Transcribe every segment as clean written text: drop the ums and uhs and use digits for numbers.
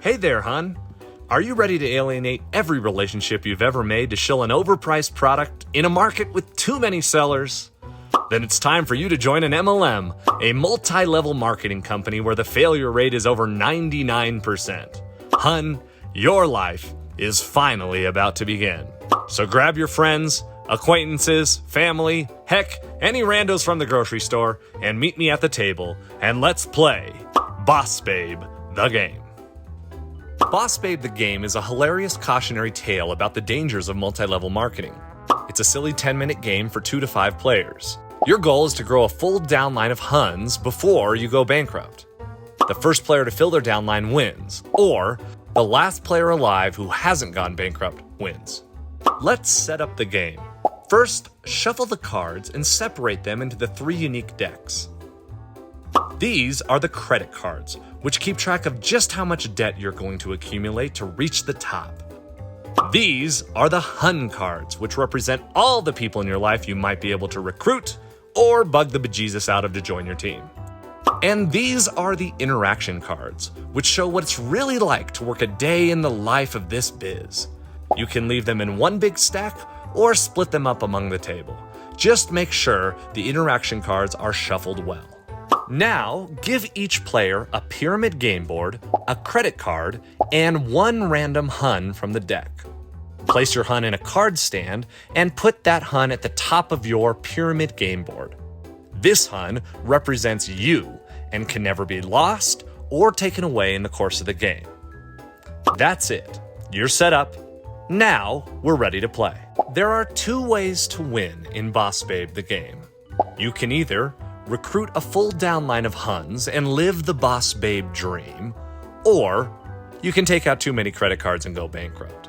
Hey there, hun. Are you ready to alienate every relationship you've ever made to shill an overpriced product in a market with too many sellers? Then it's time for you to join an MLM, a multi-level marketing company where the failure rate is over 99%. Hun, your life is finally about to begin. So grab your friends, acquaintances, family, heck, any randos from the grocery store, and meet me at the table, and let's play Boss Babe, the game. Boss Babe the Game is a hilarious cautionary tale about the dangers of multi-level marketing. It's a silly 10-minute game for 2 to 5 players. Your goal is to grow a full downline of Huns before you go bankrupt. The first player to fill their downline wins, or the last player alive who hasn't gone bankrupt wins. Let's set up the game. First, shuffle the cards and separate them into the 3 unique decks. These are the credit cards, which keep track of just how much debt you're going to accumulate to reach the top. These are the Hun cards, which represent all the people in your life you might be able to recruit or bug the bejesus out of to join your team. And these are the interaction cards, which show what it's really like to work a day in the life of this biz. You can leave them in one big stack or split them up among the table. Just make sure the interaction cards are shuffled well. Now, give each player a pyramid game board, a credit card, and 1 random Hun from the deck. Place your Hun in a card stand and put that Hun at the top of your pyramid game board. This Hun represents you and can never be lost or taken away in the course of the game. That's it. You're set up. Now, we're ready to play. There are 2 ways to win in Boss Babe the game. You can either recruit a full downline of Huns and live the Boss Babe dream, or you can take out too many credit cards and go bankrupt.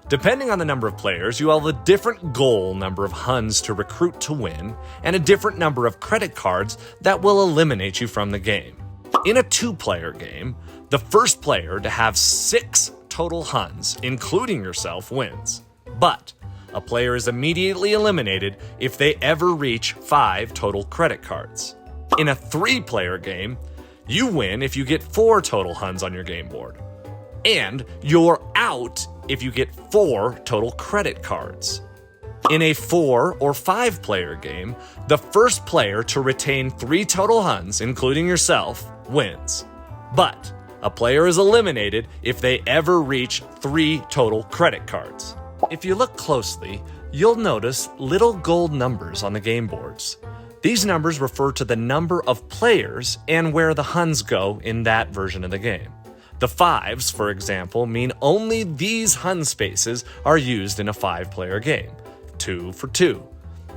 Depending on the number of players, you have a different goal number of Huns to recruit to win, and a different number of credit cards that will eliminate you from the game. In a 2-player game, the first player to have 6 total Huns, including yourself, wins. But a player is immediately eliminated if they ever reach 5 total credit cards. In a 3-player game, you win if you get 4 total Huns on your game board. And you're out if you get 4 total credit cards. In a 4 or 5-player game, the first player to retain 3 total Huns, including yourself, wins. But a player is eliminated if they ever reach 3 total credit cards. If you look closely, you'll notice little gold numbers on the game boards. These numbers refer to the number of players and where the Huns go in that version of the game. The 5s, for example, mean only these Hun spaces are used in a 5-player game. 2 for 2.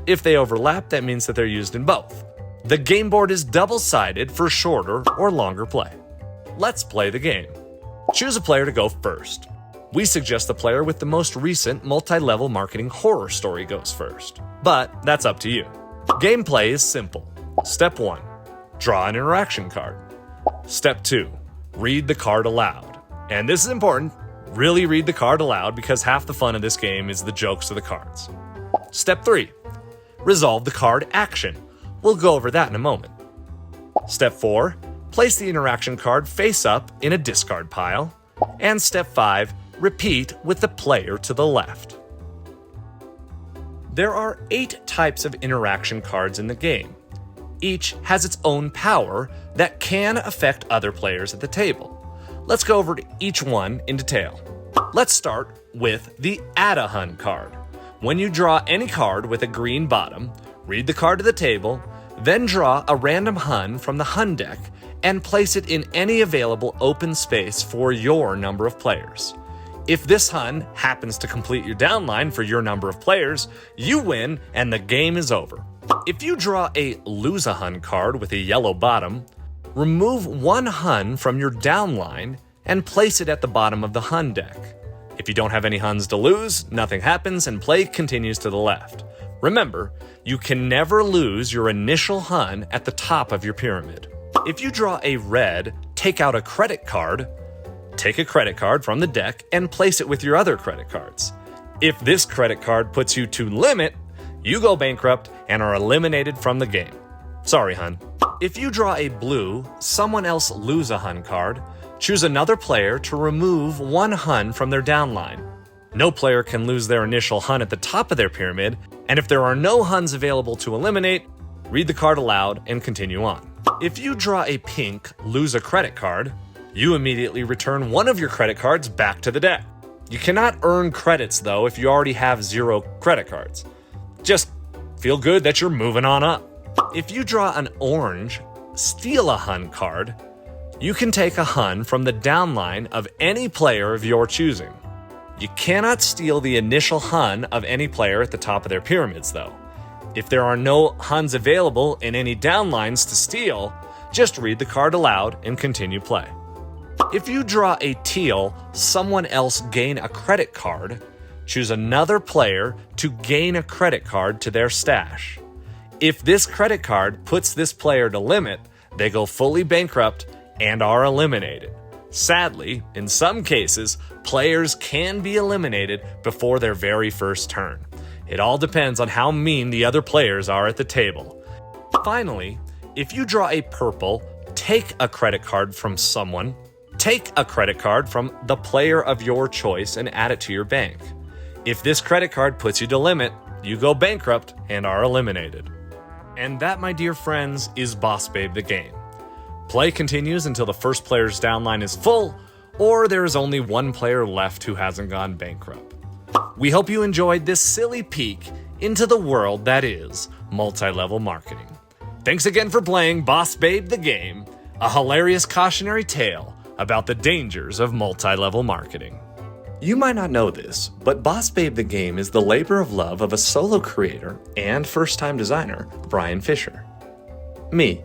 If they overlap, that means that they're used in both. The game board is double-sided for shorter or longer play. Let's play the game. Choose a player to go first. We suggest the player with the most recent multi-level marketing horror story goes first, but that's up to you. Gameplay is simple. Step 1, draw an interaction card. Step 2, read the card aloud. And this is important, really read the card aloud because half the fun of this game is the jokes of the cards. Step 3, resolve the card action. We'll go over that in a moment. Step 4, place the interaction card face up in a discard pile. And step 5, repeat with the player to the left. There are 8 types of interaction cards in the game. Each has its own power that can affect other players at the table. Let's go over to each one in detail. Let's start with the Add a Hun card. When you draw any card with a green bottom, read the card to the table, then draw a random Hun from the Hun deck and place it in any available open space for your number of players. If this Hun happens to complete your downline for your number of players, you win and the game is over. If you draw a Lose a Hun card with a yellow bottom, remove 1 Hun from your downline and place it at the bottom of the Hun deck. If you don't have any Huns to lose, nothing happens and play continues to the left. Remember, you can never lose your initial Hun at the top of your pyramid. If you draw a red, take out a credit card, take a credit card from the deck and place it with your other credit cards. If this credit card puts you to limit, you go bankrupt and are eliminated from the game. Sorry, Hun. If you draw a blue, someone else lose a Hun card, Choose another player to remove one Hun from their downline. No player can lose their initial Hun at the top of their pyramid, and if there are no Huns available to eliminate, read the card aloud and continue on. If you draw a pink, lose a credit card, you immediately return one of your credit cards back to the deck. You cannot earn credits though if you already have 0 credit cards. Just feel good that you're moving on up. If you draw an orange, steal a Hun card, you can take a Hun from the downline of any player of your choosing. You cannot steal the initial Hun of any player at the top of their pyramids though. If there are no Huns available in any downlines to steal, just read the card aloud and continue play. If you draw a teal, someone else gain a credit card, choose another player to gain a credit card to their stash. If this credit card puts this player to limit, they go fully bankrupt and are eliminated. Sadly, in some cases, players can be eliminated before their very first turn. It all depends on how mean the other players are at the table. Finally, if you draw a purple, take a credit card from someone, take a credit card from the player of your choice and add it to your bank. If this credit card puts you to limit, you go bankrupt and are eliminated. And that, my dear friends, is Boss Babe the game. Play continues until the first player's downline is full, or there is only one player left who hasn't gone bankrupt. We hope you enjoyed this silly peek into the world that is multi-level marketing. Thanks again for playing Boss Babe the game, a hilarious cautionary tale about the dangers of multi-level marketing. You might not know this, but Boss Babe the game is the labor of love of a solo creator and first-time designer, Brian Fisher. Me.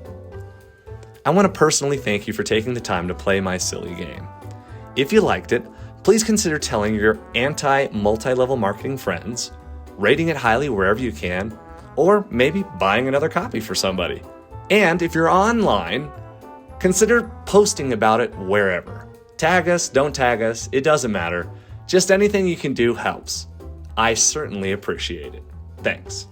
I want to personally thank you for taking the time to play my silly game. If you liked it, please consider telling your anti-multi-level marketing friends, rating it highly wherever you can, or maybe buying another copy for somebody. And if you're online, consider posting about it wherever. Tag us, don't tag us, it doesn't matter. Just anything you can do helps. I certainly appreciate it. Thanks.